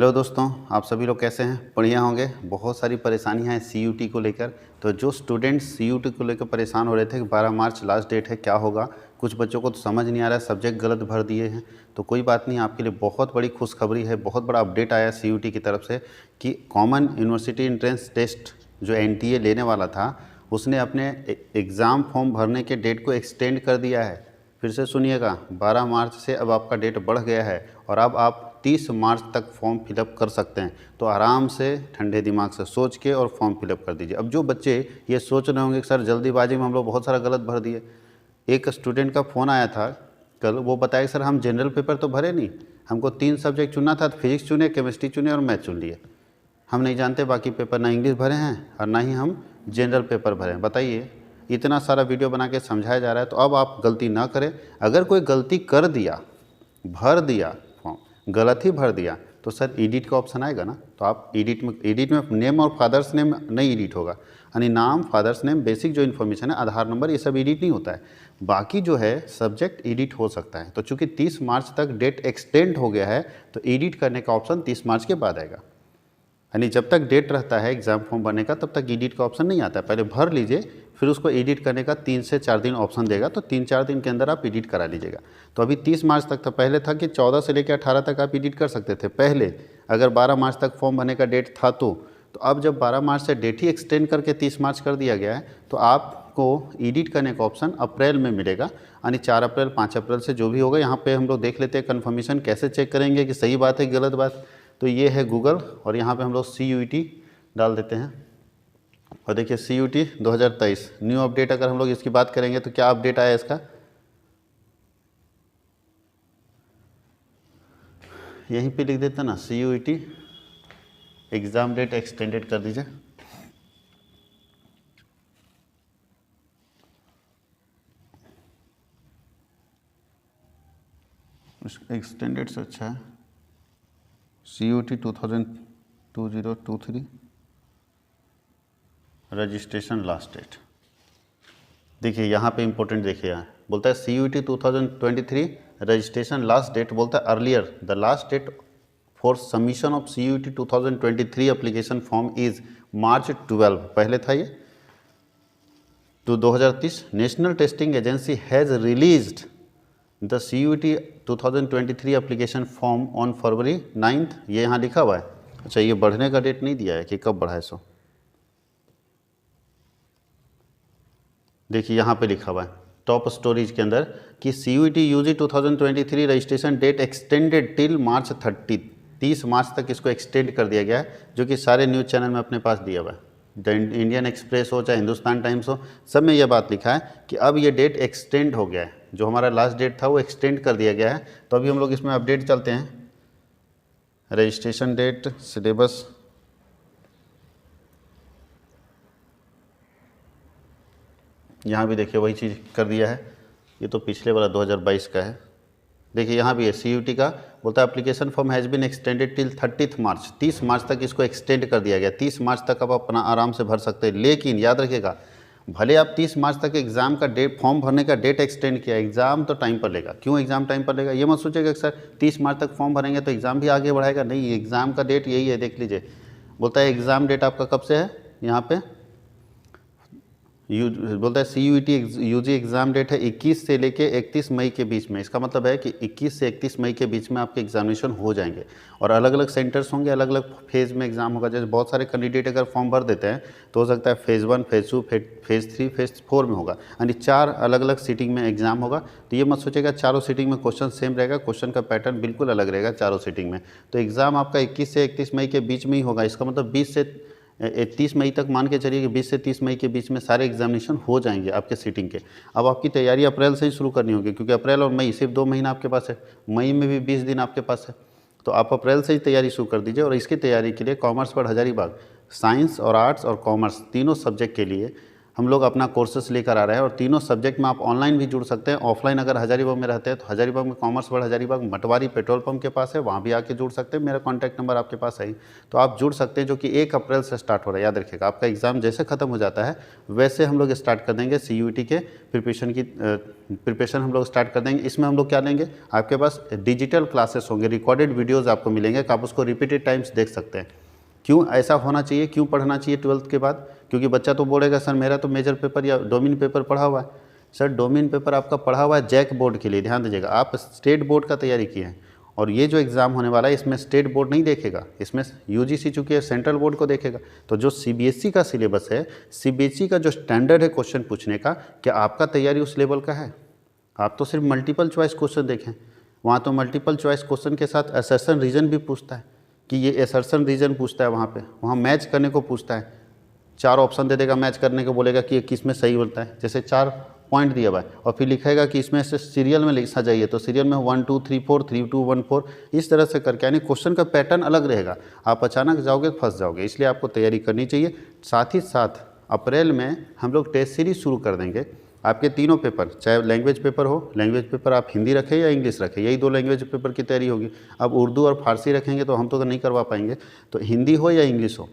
Hello दोस्तों, आप सभी लोग कैसे हैं? बढ़िया होंगे। बहुत सारी परेशानियां हैं सीयूटी को लेकर। तो जो स्टूडेंट्स सीयूटी को लेकर परेशान हो रहे थे कि 12 मार्च लास्ट डेट है, क्या होगा, कुछ बच्चों को तो समझ नहीं आ रहा है, सब्जेक्ट गलत भर दिए हैं। तो कोई बात नहीं, आपके लिए बहुत बड़ी खुशखबरी है, बहुत बड़ा अपडेट आया सीयूटी की तरफ से कि कॉमन यूनिवर्सिटी एंट्रेंस टेस्ट जो एनटीए लेने वाला था, उसने अपने एग्ज़ाम फॉर्म भरने के डेट को एक्सटेंड कर दिया है। फिर से सुनिएगा, 12 मार्च से अब आपका डेट बढ़ गया है और अब आप 30 मार्च तक फॉर्म फिलअप कर सकते हैं। तो आराम से ठंडे दिमाग से सोच के और फॉर्म फिलअप कर दीजिए। अब जो बच्चे ये सोच रहे होंगे कि सर जल्दीबाजी में हम लोग बहुत सारा गलत भर दिए, एक स्टूडेंट का फ़ोन आया था कल, वो बताया कि सर हम जनरल पेपर तो भरे नहीं, हमको 3 सब्जेक्ट चुनना था, तो फिजिक्स चुने, केमिस्ट्री चुने और मैथ चुन लिए। हम नहीं जानते बाकी पेपर, ना इंग्लिश भरे हैं और ना ही हम जनरल पेपर भरे हैं। बताइए, इतना सारा वीडियो बना के समझाया जा रहा है। तो अब आप गलती ना करें। अगर कोई गलती कर दिया, भर दिया फॉर्म, गलत ही भर दिया, तो सर एडिट का ऑप्शन आएगा ना, तो आप एडिट में नेम और फादर्स नेम नहीं एडिट होगा। यानी नाम, फादर्स नेम, बेसिक जो इन्फॉर्मेशन है, आधार नंबर, ये सब एडिट नहीं होता है। बाकी जो है सब्जेक्ट एडिट हो सकता है। तो चूंकि 30 मार्च तक डेट एक्सटेंड हो गया है, तो एडिट करने का ऑप्शन 30 मार्च के बाद आएगा। यानी जब तक डेट रहता है एग्ज़ाम फॉर्म भरने का, तब तक एडिट का ऑप्शन नहीं आता है। पहले भर लीजिए, फिर उसको एडिट करने का 3 से 4 दिन ऑप्शन देगा, तो 3-4 दिन के अंदर आप एडिट करा लीजिएगा। तो अभी 30 मार्च तक था, पहले था कि 14 से लेकर 18 तक आप एडिट कर सकते थे पहले, अगर 12 मार्च तक फॉर्म भरने का डेट था तो अब जब 12 मार्च से डेट ही एक्सटेंड करके 30 मार्च कर दिया गया है, तो आपको एडिट करने का ऑप्शन अप्रैल में मिलेगा। यानी 4 अप्रैल, 5 अप्रैल से जो भी होगा। यहाँ पे हम लोग देख लेते हैं कन्फर्मेशन कैसे चेक करेंगे कि सही बात है गलत बात। तो ये है गूगल और यहाँ पे हम लोग CUET डाल देते हैं और देखिए CUET 2023 न्यू अपडेट। अगर हम लोग इसकी बात करेंगे तो क्या अपडेट आया इसका, यहीं पे लिख देते हैं ना, CUET एग्ज़ाम डेट एक्सटेंडेड कर दीजिए। एक्सटेंडेड से अच्छा है CUET 2023 रजिस्ट्रेशन लास्ट डेट। देखिए यहाँ पे इंपॉर्टेंट, देखिए यहाँ बोलता है CUET 2023 रजिस्ट्रेशन लास्ट डेट, बोलता है earlier the last date for submission of CUET 2023 application form is March 12, पहले था ये तो 2030। National testing agency has released the CUET 2023 application form on February 9, ये यहाँ लिखा हुआ है। अच्छा, ये बढ़ने का डेट नहीं दिया है कि कब बढ़ा है। सो देखिए यहाँ पे लिखा हुआ है टॉप स्टोरीज के अंदर कि CUET UG 2023 registration date extended till March 30 March तक इसको एक्सटेंड कर दिया गया है, जो कि सारे न्यूज़ चैनल में अपने पास दिया हुआ है। इंडियन एक्सप्रेस हो चाहे हिंदुस्तान टाइम्स हो, सब में यह बात लिखा है कि अब ये डेट एक्सटेंड हो गया है। जो हमारा लास्ट डेट था वो एक्सटेंड कर दिया गया है। तो अभी हम लोग इसमें अपडेट चलते हैं। रजिस्ट्रेशन डेट, सिलेबस, यहाँ भी देखिए वही चीज़ कर दिया है। ये तो पिछले वाला 2022 का है। देखिए यहाँ भी है CUET का, बोलता है application form has been extended till 30 March, 30 March तक इसको एक्सटेंड कर दिया गया। 30 मार्च तक आप अपना आराम से भर सकते हैं। लेकिन याद रखिएगा, भले आप 30 मार्च तक एग्ज़ाम का डेट, फॉर्म भरने का डेट एक्सटेंड किया, एग्ज़ाम तो टाइम पर लेगा। क्यों एग्ज़ाम टाइम पर लेगा? ये मत सोचेगा कि सर 30 मार्च तक फॉर्म भरेंगे तो एग्ज़ाम भी आगे बढ़ाएगा। नहीं, एग्ज़ाम का डेट यही है, देख लीजिए। बोलता है एग्ज़ाम डेट आपका कब से है, यहाँ पे बोलता है CUET UG एग्ज़ाम डेट है 21 से लेके 31 मई के बीच में। इसका मतलब है कि 21 से 31 मई के बीच में आपके एग्जामिनेशन हो जाएंगे और अलग अलग सेंटर्स होंगे, अलग अलग फेज़ में एग्ज़ाम होगा। जैसे बहुत सारे कैंडिडेट अगर फॉर्म भर देते हैं तो हो सकता है फेज़ 1, फेज़ 2, फेज़ 3, फेज़ 4 में होगा, यानी 4 अलग अलग सीटिंग में एग्ज़ाम होगा। तो ये मत सोचेगा चारों सीटिंग में क्वेश्चन सेम रहेगा, क्वेश्चन का पैटर्न बिल्कुल अलग रहेगा चारों सीटिंग में। तो एग्ज़ाम आपका 21 से 31 मई के बीच में ही होगा। इसका मतलब 20 से 30 मई तक मान के चलिए कि 20 से 30 मई के बीच में सारे एग्जामिनेशन हो जाएंगे आपके सीटिंग के। अब आपकी तैयारी अप्रैल से ही शुरू करनी होगी, क्योंकि अप्रैल और मई सिर्फ 2 महीना आपके पास है। मई में भी 20 दिन आपके पास है, तो आप अप्रैल से ही तैयारी शुरू कर दीजिए। और इसकी तैयारी के लिए कॉमर्स पर हजारीबाग, साइंस और आर्ट्स और कॉमर्स तीनों सब्जेक्ट के लिए हम लोग अपना कोर्सेस लेकर आ रहे हैं और तीनों सब्जेक्ट में आप ऑनलाइन भी जुड़ सकते हैं। ऑफलाइन अगर हजारीबाग में रहते हैं तो हजारीबाग में commerce world Hazaribagh Matwari petrol pump के पास है, वहाँ भी आके जुड़ सकते हैं। मेरा कॉन्टैक्ट नंबर आपके पास है ही, तो आप जुड़ सकते हैं, जो कि 1 अप्रैल से स्टार्ट हो रहा है। याद रखिएगा, आपका एग्ज़ाम जैसे ख़त्म हो जाता है वैसे हम लोग स्टार्ट कर देंगे CUET के प्रिपरेशन हम लोग स्टार्ट कर देंगे। इसमें हम लोग क्या लेंगे, आपके पास डिजिटल क्लासेस होंगे, रिकॉर्डेड वीडियोज़ आपको मिलेंगे कि आप उसको रिपीटेड टाइम्स देख सकते हैं। क्यों ऐसा होना चाहिए, क्यों पढ़ना चाहिए 12th के बाद? क्योंकि बच्चा तो बोलेगा सर मेरा तो मेजर पेपर या डोमिन पेपर पढ़ा हुआ है। सर डोमिन पेपर आपका पढ़ा हुआ है जैक बोर्ड के लिए, ध्यान दीजिएगा। आप स्टेट बोर्ड का तैयारी किए हैं और ये जो एग्ज़ाम होने वाला है इसमें स्टेट बोर्ड नहीं देखेगा, इसमें UGC चूँकि है सेंट्रल बोर्ड को देखेगा। तो जो CBSE का सिलेबस है, CBSE का जो स्टैंडर्ड है क्वेश्चन पूछने का, क्या आपका तैयारी उस लेवल का है? आप तो सिर्फ मल्टीपल चॉइस क्वेश्चन देखें, वहाँ तो मल्टीपल चॉइस क्वेश्चन के साथ असर्शन रीजन भी पूछता है कि ये असर्शन रीजन पूछता है, वहाँ मैच करने को पूछता है। 4 ऑप्शन दे देगा मैच करने को, बोलेगा कि ये किस में सही बोलता है। जैसे 4 पॉइंट दिया हुआ है और फिर लिखेगा कि इसमें से सीरियल में लिखा जाइए, तो सीरियल में 1 2 3 4 3 2 1 4 इस तरह से करके, यानी क्वेश्चन का पैटर्न अलग रहेगा। आप अचानक जाओगे फंस जाओगे, इसलिए आपको तैयारी करनी चाहिए। साथ ही साथ अप्रैल में हम लोग टेस्ट सीरीज शुरू कर देंगे। आपके तीनों पेपर, चाहे लैंग्वेज पेपर हो, लैंग्वेज पेपर आप हिंदी रखें या इंग्लिश रखें, यही 2 लैंग्वेज पेपर की तैयारी होगी। अब उर्दू और फारसी रखेंगे तो हम तो नहीं करवा पाएंगे, तो हिंदी हो या इंग्लिश हो,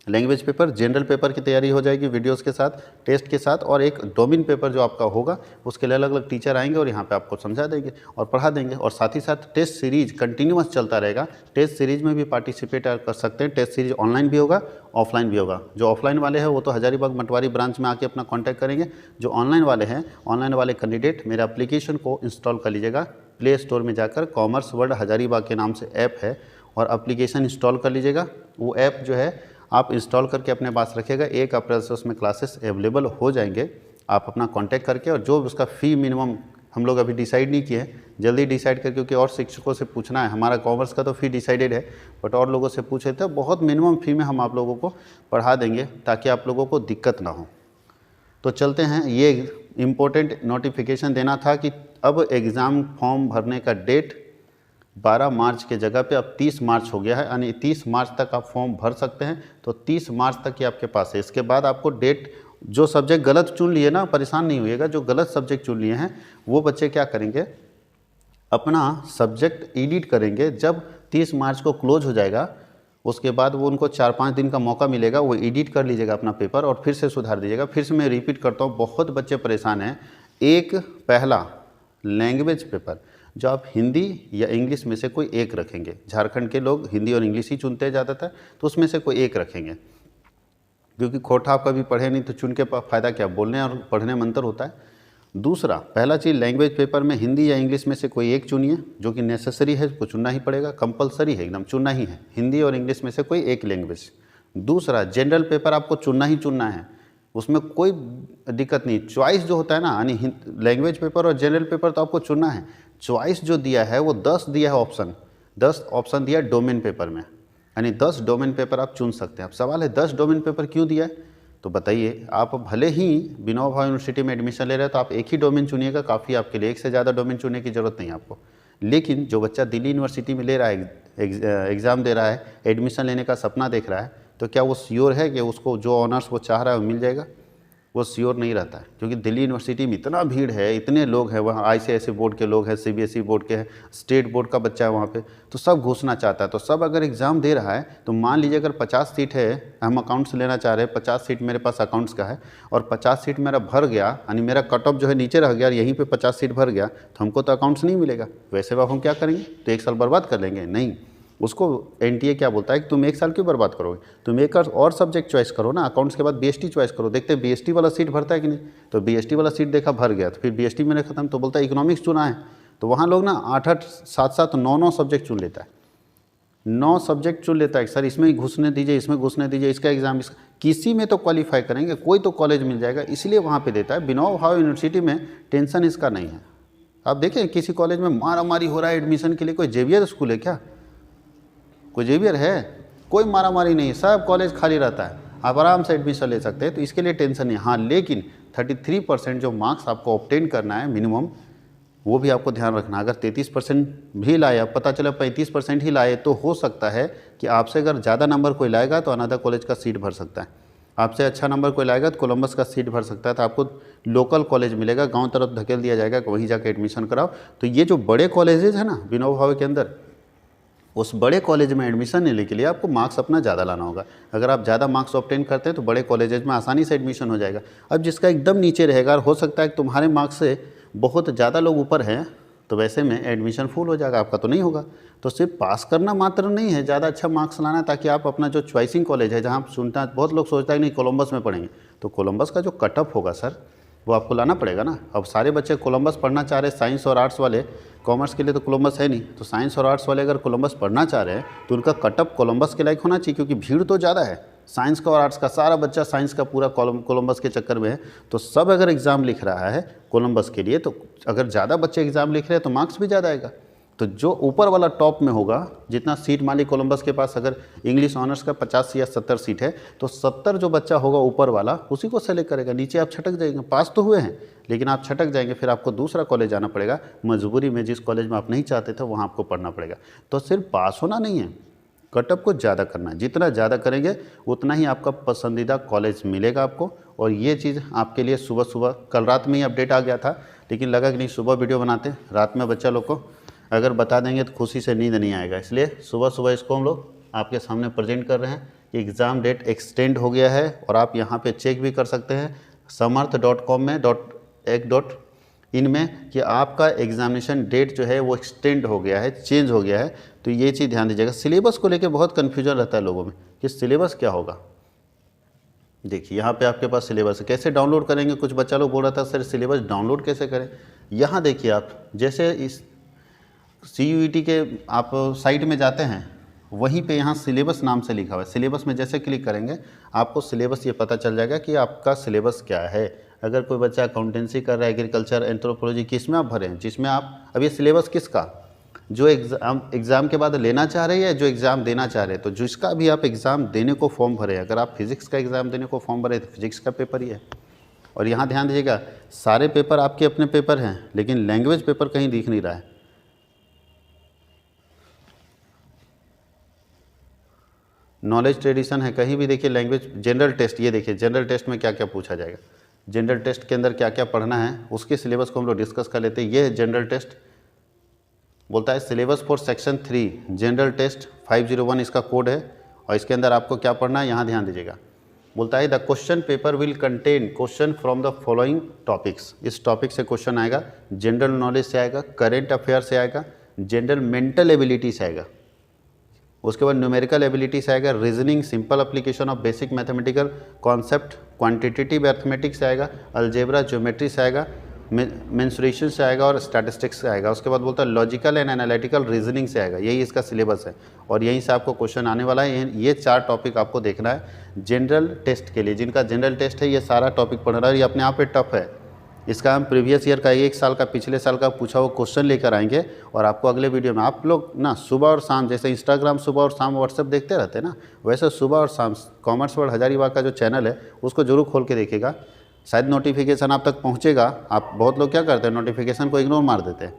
लैंग्वेज पेपर, जनरल पेपर की तैयारी हो जाएगी वीडियोस के साथ, टेस्ट के साथ, और एक डोमिन पेपर जो आपका होगा उसके लिए अलग अलग टीचर आएंगे और यहाँ पे आपको समझा देंगे और पढ़ा देंगे। और साथ ही साथ टेस्ट सीरीज कंटिन्यूअस चलता रहेगा। टेस्ट सीरीज में भी पार्टिसिपेट कर सकते हैं। टेस्ट सीरीज ऑनलाइन भी होगा, ऑफलाइन भी होगा। जो ऑफलाइन वाले हैं वो तो हजारीबाग मटवारी ब्रांच में आके अपना कॉन्टैक्ट करेंगे। जो ऑनलाइन वाले हैं, ऑनलाइन वाले कैंडिडेट मेरे एप्लीकेशन को इंस्टॉल कर लीजिएगा। प्ले स्टोर में जाकर कॉमर्स वर्ल्ड हजारीबाग के नाम से ऐप है और एप्लीकेशन इंस्टॉल कर लीजिएगा। वो ऐप जो है आप इंस्टॉल करके अपने पास रखिएगा। 1 अप्रैल से उसमें क्लासेस अवेलेबल हो जाएंगे। आप अपना कांटेक्ट करके, और जो उसका फ़ी मिनिमम हम लोग अभी डिसाइड नहीं किए हैं, जल्दी डिसाइड करके, क्योंकि और शिक्षकों से पूछना है। हमारा कॉमर्स का तो फ़ी डिसाइडेड है, बट और लोगों से पूछे थे, बहुत मिनिमम फ़ी में हम आप लोगों को पढ़ा देंगे ताकि आप लोगों को दिक्कत ना हो। तो चलते हैं, ये इम्पोर्टेंट नोटिफिकेशन देना था कि अब एग्ज़ाम फॉर्म भरने का डेट 12 मार्च के जगह पे अब 30 मार्च हो गया है, यानी 30 मार्च तक आप फॉर्म भर सकते हैं। तो 30 मार्च तक ही आपके पास है। इसके बाद आपको डेट, जो सब्जेक्ट गलत चुन लिए ना, परेशान नहीं होइएगा। जो गलत सब्जेक्ट चुन लिए हैं वो बच्चे क्या करेंगे, अपना सब्जेक्ट एडिट करेंगे। जब 30 मार्च को क्लोज हो जाएगा उसके बाद वो उनको 4-5 दिन का मौका मिलेगा, वो एडिट कर लीजिएगा अपना पेपर और फिर से सुधार दीजिएगा। फिर से मैं रिपीट करता हूँ, बहुत बच्चे परेशान हैं। एक पहला लैंग्वेज पेपर जो आप हिंदी या इंग्लिश में से कोई एक रखेंगे। झारखंड के लोग हिंदी और इंग्लिश ही चुनते हैं ज़्यादातर, तो उसमें से कोई एक रखेंगे, क्योंकि खोटा आप कभी पढ़े नहीं तो चुन के फ़ायदा क्या, बोलने और पढ़ने में अंतर होता है। दूसरा, पहला चीज़, लैंग्वेज पेपर में हिंदी या इंग्लिश में से कोई एक चुनिए, जो कि नेसेसरी है, उसको चुनना ही पड़ेगा, कंपलसरी है, एकदम चुनना ही है, हिंदी और इंग्लिश में से कोई एक लैंग्वेज। दूसरा, जनरल पेपर आपको चुनना ही चुनना है, उसमें कोई दिक्कत नहीं। चॉइस जो होता है ना, यानी लैंग्वेज पेपर और जनरल पेपर तो आपको चुनना है। चॉइस जो दिया है वो 10 दिया है ऑप्शन, 10 ऑप्शन दिया है डोमेन पेपर में, यानी 10 डोमेन पेपर आप चुन सकते हैं। अब सवाल है 10 डोमेन पेपर क्यों दिया है, तो बताइए। आप भले ही विनोबा भावे यूनिवर्सिटी में एडमिशन ले रहे हैं तो आप एक ही डोमेन चुनिएगा, काफ़ी आपके लिए, एक से ज़्यादा डोमेन चुनने की ज़रूरत नहीं आपको। लेकिन जो बच्चा दिल्ली यूनिवर्सिटी में ले रहा है, एग्ज़ाम दे रहा है, एडमिशन लेने का सपना देख रहा है, तो क्या वो श्योर है कि उसको जो ऑनर्स वो चाह रहा है वो मिल जाएगा? वो श्योर नहीं रहता है, क्योंकि दिल्ली यूनिवर्सिटी में इतना भीड़ है, इतने लोग हैं वहाँ, ICISI बोर्ड के लोग हैं, CBSE बोर्ड के हैं, स्टेट बोर्ड का बच्चा है वहाँ पे, तो सब घुसना चाहता है। तो सब अगर एग्ज़ाम दे रहा है तो मान लीजिए अगर 50 सीट है, हम अकाउंट्स लेना चाह रहे हैं, 50 सीट मेरे पास अकाउंट्स का है और 50 सीट मेरा भर गया, यानी मेरा कट ऑफ जो है नीचे रह गया, यहीं पर 50 सीट भर गया, तो हमको तो अकाउंट्स नहीं मिलेगा। वैसे अब हम क्या करेंगे, तो 1 साल बर्बाद कर लेंगे? नहीं, उसको NTA क्या बोलता है कि तुम 1 साल क्यों बर्बाद करोगे, तुम एक और सब्जेक्ट चॉइस करो ना, अकाउंट्स के बाद BST चॉइस करो, देखते हैं BST वाला सीट भरता है कि नहीं। तो BST वाला सीट देखा भर गया, तो फिर BST मैंने खत्म, तो बोलता है इकोनॉमिक्स चुना है। तो वहाँ लोग ना 8-8, 7-7, 9-9 सब्जेक्ट चुन लेता है, 9 सब्जेक्ट चुन लेता है। सर इसमें ही घुसने दीजिए, इसमें घुसने दीजिए, इसका एग्जाम, इसका, किसी में तो क्वालिफाई करेंगे, कोई तो कॉलेज मिल जाएगा, इसलिए वहाँ पर देता है। विनोबा भावे यूनिवर्सिटी में टेंशन इसका नहीं है। आप देखें किसी कॉलेज में मारा मारी हो रहा है एडमिशन के लिए, कोई जेवियर स्कूल है क्या, कोई जेवियर है? कोई मारा मारी नहीं है, सब कॉलेज खाली रहता है, आप आराम से एडमिशन ले सकते हैं, तो इसके लिए टेंशन नहीं। हाँ, लेकिन 33% जो मार्क्स आपको ऑब्टेन करना है मिनिमम, वो भी आपको ध्यान रखना। अगर 33% भी लाया, पता चला 35% ही लाए, तो हो सकता है कि आपसे अगर ज़्यादा नंबर कोई लाएगा तो अनदर कॉलेज का सीट भर सकता है। आपसे अच्छा नंबर कोई लाएगा तो कोलंबस का सीट भर सकता है, तो आपको लोकल कॉलेज मिलेगा, गांव तरफ धकेल दिया जाएगा कि वहीं जाके एडमिशन कराओ। तो ये जो बड़े कॉलेजेज है ना विनोबा भावे के अंदर, उस बड़े कॉलेज में एडमिशन लेने के लिए आपको मार्क्स अपना ज़्यादा लाना होगा। अगर आप ज़्यादा मार्क्स ऑब्टेन करते हैं तो बड़े कॉलेजेज में आसानी से एडमिशन हो जाएगा। अब जिसका एकदम नीचे रहेगा और हो सकता है कि तुम्हारे मार्क्स से बहुत ज़्यादा लोग ऊपर हैं, तो वैसे में एडमिशन फुल हो जाएगा, आपका तो नहीं होगा। तो सिर्फ पास करना मात्र नहीं है, ज़्यादा अच्छा मार्क्स लाना है, ताकि आप अपना जो चॉइसिंग कॉलेज है, जहाँ आप सुनता है बहुत लोग सोचता है कि नहीं कोलंबस में पढ़ेंगे, तो कोलंबस का जो कट ऑफ होगा सर वो आपको लाना पड़ेगा ना। अब सारे बच्चे कोलंबस पढ़ना चाह रहे हैं, साइंस और आर्ट्स वाले, कॉमर्स के लिए तो कोलंबस है नहीं, तो साइंस और आर्ट्स वाले अगर कोलंबस पढ़ना चाह रहे हैं तो उनका कट ऑफ कोलंबस के लायक होना चाहिए, क्योंकि भीड़ तो ज़्यादा है। साइंस का और आर्ट्स का सारा बच्चा साइंस का पूरा कोलंबस के चक्कर में है, तो सब अगर एग्ज़ाम लिख रहा है कोलंबस के लिए, तो अगर ज़्यादा बच्चे एग्ज़ाम लिख रहे हैं तो मार्क्स भी ज़्यादा आएगा। तो जो ऊपर वाला टॉप में होगा, जितना सीट मान ली कोलंबस के पास अगर इंग्लिश ऑनर्स का 50 या 70 सीट है, तो 70 जो बच्चा होगा ऊपर वाला उसी को सेलेक्ट करेगा। नीचे आप छटक जाएंगे, पास तो हुए हैं लेकिन आप छटक जाएंगे, फिर आपको दूसरा कॉलेज जाना पड़ेगा मजबूरी में, जिस कॉलेज में आप नहीं चाहते थे वहाँ आपको पढ़ना पड़ेगा। तो सिर्फ पास होना नहीं है, कटअप को ज़्यादा करना है। जितना ज़्यादा करेंगे उतना ही आपका पसंदीदा कॉलेज मिलेगा आपको। और ये चीज़ आपके लिए सुबह सुबह कल रात में ही अपडेट आ गया था, लेकिन लगा कि नहीं सुबह वीडियो बनाते, रात में बच्चा लोग को अगर बता देंगे तो खुशी से नींद नहीं आएगा, इसलिए सुबह सुबह इसको हम लोग आपके सामने प्रेजेंट कर रहे हैं कि एग्ज़ाम डेट एक्सटेंड हो गया है। और आप यहाँ पे चेक भी कर सकते हैं समर्थ.com में .इन में कि आपका एग्जामिनेशन डेट जो है वो एक्सटेंड हो गया है, चेंज हो गया है। तो ये चीज़ ध्यान दीजिएगा। सिलेबस को लेकर बहुत कन्फ्यूजन रहता है लोगों में कि सिलेबस क्या होगा। देखिए यहाँ पे आपके पास सिलेबस है, कैसे डाउनलोड करेंगे। कुछ बच्चा लोग बोल रहा था सर सिलेबस डाउनलोड कैसे करें। यहाँ देखिए आप जैसे इस CUET के आप साइट में जाते हैं, वहीं पे यहाँ सिलेबस नाम से लिखा हुआ है। सिलेबस में जैसे क्लिक करेंगे आपको सिलेबस ये पता चल जाएगा कि आपका सिलेबस क्या है। अगर कोई बच्चा अकाउंटेंसी कर रहा है, एग्रीकल्चर, एंथ्रोपोलॉजी, किस में आप भरे हैं, जिसमें आप अब ये सिलेबस किसका जो एग्ज़ाम के बाद लेना चाह रहे हैं या जो एग्ज़ाम देना चाह रहे हैं, तो जिसका भी आप एग्ज़ाम देने को फॉर्म भरे, अगर आप फिज़िक्स का एग्ज़ाम देने को फॉर्म भरे तो फिज़िक्स का पेपर ही है। और यहाँ ध्यान दीजिएगा सारे पेपर आपके अपने पेपर हैं, लेकिन लैंग्वेज पेपर कहीं दिख नहीं रहा है। नॉलेज ट्रेडिशन है, कहीं भी देखिए लैंग्वेज। जनरल टेस्ट, ये देखिए जनरल टेस्ट में क्या क्या पूछा जाएगा, जनरल टेस्ट के अंदर क्या क्या पढ़ना है उसके सिलेबस को हम लोग डिस्कस कर लेते हैं। ये है जनरल टेस्ट, बोलता है syllabus for section 3 general test 501 इसका कोड है। और इसके अंदर आपको क्या पढ़ना है यहाँ ध्यान दीजिएगा। बोलता है the question paper will contain question from the following topics. इस टॉपिक से क्वेश्चन आएगा, जनरल नॉलेज से आएगा, करेंट अफेयर से आएगा, जनरल मेंटल एबिलिटी से आएगा, उसके बाद न्यूमेरिकल एबिलिटी से आएगा, reasoning, simple application of basic mathematical concept, quantitative mathematics से आएगा, अलजेब्रा, ज्योमेट्री से आएगा, मेंसुरेशन से आएगा और स्टैटिस्टिक्स से आएगा। उसके बाद बोलता है लॉजिकल एंड एनालिटिकल रीजनिंग से आएगा। यही इसका सिलेबस है और यहीं से आपको क्वेश्चन आने वाला है। ये 4 टॉपिक आपको देखना है जनरल टेस्ट के लिए। जिनका जनरल टेस्ट है ये सारा टॉपिक पढ़ रहा है। ये अपने आप पे टफ है। इसका हम प्रीवियस ईयर का 1 साल का, पिछले साल का पूछा हुआ क्वेश्चन लेकर आएंगे और आपको अगले वीडियो में। आप लोग ना सुबह और शाम, जैसे इंस्टाग्राम सुबह और शाम, व्हाट्सएप देखते रहते हैं ना, वैसे सुबह और शाम कॉमर्स वर्ल्ड हजारीबाग का जो चैनल है उसको जरूर खोल के देखिएगा। शायद नोटिफिकेशन आप तक पहुंचेगा। आप बहुत लोग क्या करते हैं, नोटिफिकेशन को इग्नोर मार देते हैं।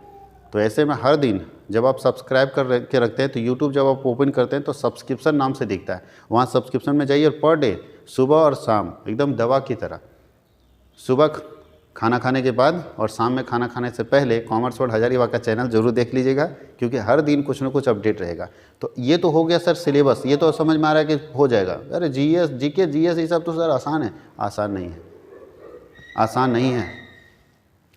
तो ऐसे में हर दिन जब आप सब्सक्राइब कर के रखते हैं तो यूट्यूब जब आप ओपन करते हैं तो सब्सक्रिप्शन नाम से दिखता है, वहाँ सब्सक्रिप्शन में जाइए और पर डे सुबह और शाम एकदम दवा की तरह, सुबह खाना खाने के बाद और शाम में खाना खाने से पहले कॉमर्स वर्ल्ड हजारीबाग का चैनल जरूर देख लीजिएगा, क्योंकि हर दिन कुछ ना कुछ अपडेट रहेगा। तो ये तो हो गया सर सिलेबस, ये तो समझ में आ रहा है कि हो जाएगा। अरे जीएस, जीके, जीएस ये सब तो सर आसान है। आसान नहीं है, आसान नहीं है।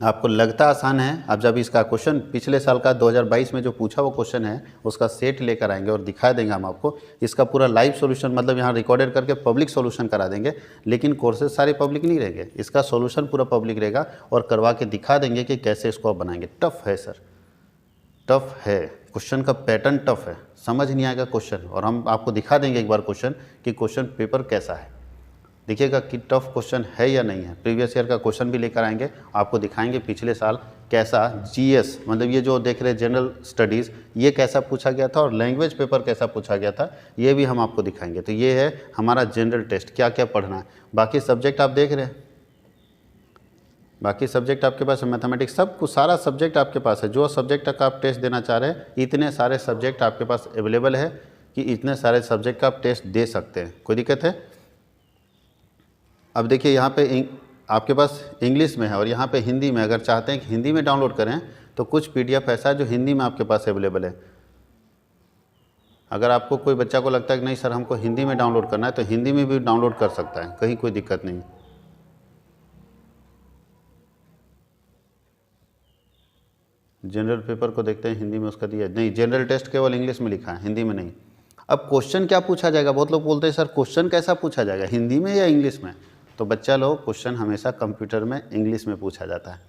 आपको लगता आसान है। अब जब इसका क्वेश्चन पिछले साल का 2022 में जो पूछा वो क्वेश्चन है उसका सेट लेकर आएंगे और दिखा देंगे हम आपको। इसका पूरा लाइव सॉल्यूशन, मतलब यहाँ रिकॉर्डेड करके पब्लिक सॉल्यूशन करा देंगे, लेकिन कोर्सेज सारे पब्लिक नहीं रहेंगे, इसका सॉल्यूशन पूरा पब्लिक रहेगा और करवा के दिखा देंगे कि कैसे इसको आप बनाएंगे। टफ है सर, टफ है, क्वेश्चन का पैटर्न टफ है, समझ नहीं आएगा क्वेश्चन। और हम आपको दिखा देंगे एक बार क्वेश्चन कि क्वेश्चन पेपर कैसा है, देखिएगा कि टफ क्वेश्चन है या नहीं है। प्रीवियस ईयर का क्वेश्चन भी लेकर आएंगे, आपको दिखाएंगे पिछले साल कैसा जीएस, मतलब ये जो देख रहे हैं जनरल स्टडीज़, ये कैसा पूछा गया था और लैंग्वेज पेपर कैसा पूछा गया था, ये भी हम आपको दिखाएंगे। तो ये है हमारा जनरल टेस्ट, क्या क्या पढ़ना है। बाकी सब्जेक्ट आप देख रहे हैं, बाकी सब्जेक्ट आपके पास है, मैथमेटिक्स, सब कुछ, सारा सब्जेक्ट आपके पास है। जो सब्जेक्ट का आप टेस्ट देना चाह रहे हैं, इतने सारे सब्जेक्ट आपके पास अवेलेबल है कि इतने सारे सब्जेक्ट का आप टेस्ट दे सकते हैं। कोई दिक्कत है? अब देखिए यहाँ पे आपके पास इंग्लिश में है और यहाँ पे हिंदी में, अगर चाहते हैं कि हिंदी में डाउनलोड करें तो कुछ PDF ऐसा है जो हिंदी में आपके पास अवेलेबल है। अगर आपको कोई बच्चा को लगता है कि नहीं सर हमको हिंदी में डाउनलोड करना है तो हिंदी में भी डाउनलोड कर सकता है, कहीं कोई दिक्कत नहीं। जनरल पेपर को देखते हैं हिंदी में उसका दिया नहीं, जनरल टेस्ट केवल इंग्लिश में लिखा है, हिंदी में नहीं। अब क्वेश्चन क्या पूछा जाएगा, बहुत लोग बोलते हैं सर क्वेश्चन कैसा पूछा जाएगा, हिंदी में या इंग्लिश में। तो बच्चा लोग क्वेश्चन हमेशा कंप्यूटर में इंग्लिश में पूछा जाता है।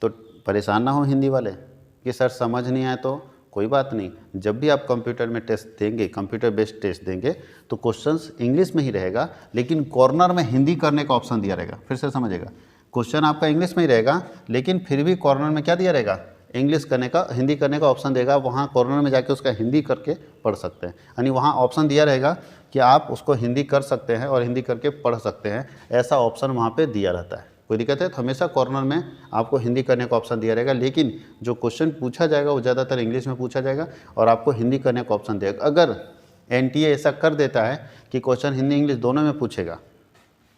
तो परेशान ना हो हिंदी वाले कि सर समझ नहीं आए, तो कोई बात नहीं, जब भी आप कंप्यूटर में टेस्ट देंगे, कंप्यूटर बेस्ड टेस्ट देंगे तो क्वेश्चंस इंग्लिश में ही रहेगा, लेकिन कॉर्नर में हिंदी करने का ऑप्शन दिया रहेगा। फिर से समझिएगा, क्वेश्चन आपका इंग्लिश में ही रहेगा लेकिन फिर भी कॉर्नर में क्या दिया रहेगा, इंग्लिश करने का, हिंदी करने का ऑप्शन देगा। वहाँ कॉर्नर में जाके उसका हिंदी करके पढ़ सकते हैं, यानी वहाँ ऑप्शन दिया रहेगा कि आप उसको हिंदी कर सकते हैं और हिंदी करके पढ़ सकते हैं, ऐसा ऑप्शन वहाँ पे दिया रहता है। कोई दिक्कत है तो हमेशा कॉर्नर में आपको हिंदी करने का ऑप्शन दिया रहेगा, लेकिन जो क्वेश्चन पूछा जाएगा वो ज़्यादातर इंग्लिश में पूछा जाएगा और आपको हिंदी करने का ऑप्शन देगा। अगर NTA ऐसा कर देता है कि क्वेश्चन हिंदी इंग्लिश दोनों में पूछेगा,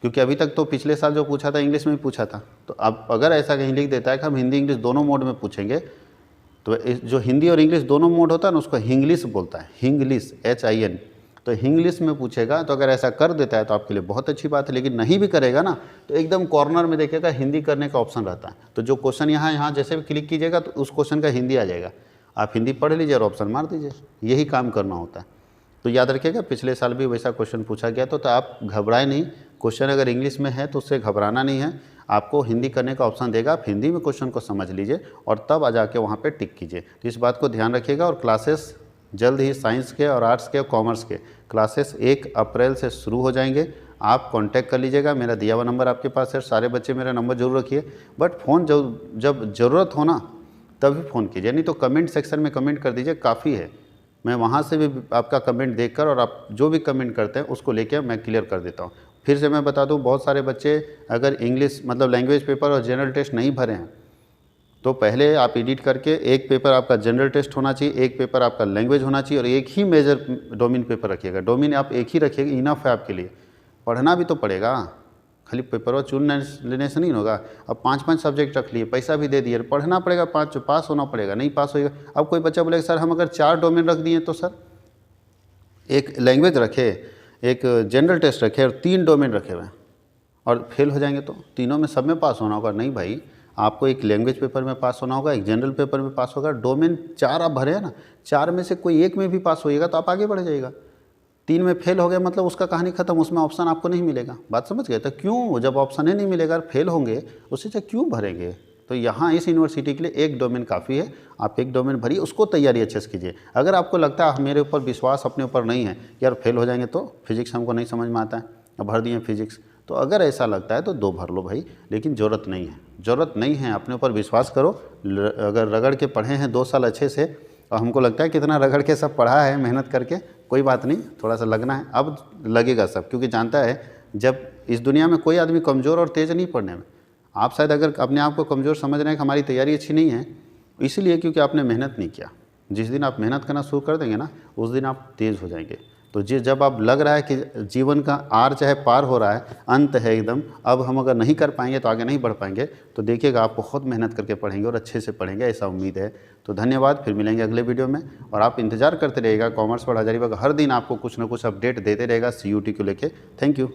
क्योंकि अभी तक तो पिछले साल जो पूछा था इंग्लिश में भी पूछा था, तो अब अगर ऐसा कहीं लिख देता है कि हम हिंदी इंग्लिश दोनों मोड में पूछेंगे, तो जो हिंदी और इंग्लिश दोनों मोड होता है ना उसको हिंग्लिश बोलता है, हिंग्लिश HIN। तो हिंग्लिश में पूछेगा, तो अगर ऐसा कर देता है तो आपके लिए बहुत अच्छी बात है, लेकिन नहीं भी करेगा ना तो एकदम कॉर्नर में देखिएगा हिंदी करने का ऑप्शन रहता है। तो जो क्वेश्चन यहाँ जैसे भी क्लिक कीजिएगा तो उस क्वेश्चन का हिंदी आ जाएगा, आप हिंदी पढ़ लीजिए और ऑप्शन मार दीजिए, यही काम करना होता है। तो याद रखिएगा पिछले साल भी वैसा क्वेश्चन पूछा गया, तो आप घबराए नहीं, क्वेश्चन अगर इंग्लिश में है तो उससे घबराना नहीं है, आपको हिंदी करने का ऑप्शन देगा, आप हिंदी में क्वेश्चन को समझ लीजिए और तब आ जाके वहाँ पे टिक कीजिए। तो इस बात को ध्यान रखिएगा। और क्लासेस जल्द ही साइंस के और आर्ट्स के और कॉमर्स के क्लासेस 1 अप्रैल से शुरू हो जाएंगे। आप कांटेक्ट कर लीजिएगा, मेरा दिया हुआ नंबर आपके पास है। सारे बच्चे मेरा नंबर जरूर रखिए, बट फ़ोन जब ज़रूरत हो ना तभी फ़ोन कीजिए, नहीं तो कमेंट सेक्शन में कमेंट कर दीजिए, काफ़ी है। मैं वहाँ से भी आपका कमेंट देखकर और आप जो भी कमेंट करते हैं उसको लेकर मैं क्लियर कर देता हूँ। फिर से मैं बता दूँ, बहुत सारे बच्चे अगर इंग्लिश मतलब लैंग्वेज पेपर और जनरल टेस्ट नहीं भरे हैं तो पहले आप एडिट करके एक पेपर आपका जनरल टेस्ट होना चाहिए, एक पेपर आपका लैंग्वेज होना चाहिए और एक ही मेजर डोमेन पेपर रखिएगा। डोमेन आप एक ही रखिएगा, इनफ है आपके लिए। पढ़ना भी तो पड़ेगा, खाली पेपर और चुन लेने से नहीं होगा। अब 5-5 सब्जेक्ट रख लिए, पैसा भी दे दिए, पढ़ना पड़ेगा, 5 पास होना पड़ेगा, नहीं पास होएगा। अब कोई बच्चा बोलेगा सर हम अगर 4 डोमेन रख दिए तो सर एक लैंग्वेज रखे, एक जनरल टेस्ट रखे और 3 डोमेन रखे हुए और फेल हो जाएंगे तो तीनों में सब में पास होना होगा। नहीं भाई, आपको एक लैंग्वेज पेपर में पास होना होगा, एक जनरल पेपर में पास होगा। डोमेन 4 आप भरे हैं ना, 4 में से कोई एक में भी पास होइएगा तो आप आगे बढ़ जाइएगा। 3 में फेल हो गया मतलब उसका कहानी खत्म, उसमें ऑप्शन आपको नहीं मिलेगा। बात समझ गए? तो क्यों, जब ऑप्शन ही नहीं मिलेगा फेल होंगे उससे क्यों भरेंगे? तो यहाँ इस यूनिवर्सिटी के लिए एक डोमेन काफ़ी है, आप एक डोमेन भरिए, उसको तैयारी अच्छे से कीजिए। अगर आपको लगता है मेरे ऊपर विश्वास अपने ऊपर नहीं है, यार फेल हो जाएंगे तो फिजिक्स हमको नहीं समझ में आता है, अब भर दिए फिजिक्स, तो अगर ऐसा लगता है तो 2 भर लो भाई, लेकिन ज़रूरत नहीं है, ज़रूरत नहीं है। अपने ऊपर विश्वास करो। अगर रगड़ के पढ़े हैं 2 साल अच्छे से और हमको लगता है कितना रगड़ के सब पढ़ा है मेहनत करके, कोई बात नहीं, थोड़ा सा लगना है, अब लगेगा सब, क्योंकि जानता है जब इस दुनिया में कोई आदमी कमज़ोर और तेज़ नहीं पढ़ने में। आप शायद अगर अपने आप को कमज़ोर समझ रहे हैं कि हमारी तैयारी अच्छी नहीं है, इसलिए क्योंकि आपने मेहनत नहीं किया। जिस दिन आप मेहनत करना शुरू कर देंगे ना, उस दिन आप तेज़ हो जाएंगे। तो जब आप लग रहा है कि जीवन का आर चाहे पार हो रहा है, अंत है एकदम, अब हम अगर नहीं कर पाएंगे तो आगे नहीं बढ़ पाएंगे, तो देखिएगा आप बहुत मेहनत करके पढ़ेंगे और अच्छे से पढ़ेंगे, ऐसा उम्मीद है। तो धन्यवाद, फिर मिलेंगे अगले वीडियो में। और आप इंतजार करते रहिएगा, कॉमर्स वर्ल्ड हजारीबाग हर दिन आपको कुछ ना कुछ अपडेट देते रहेगा CUT को लेके। Thank you.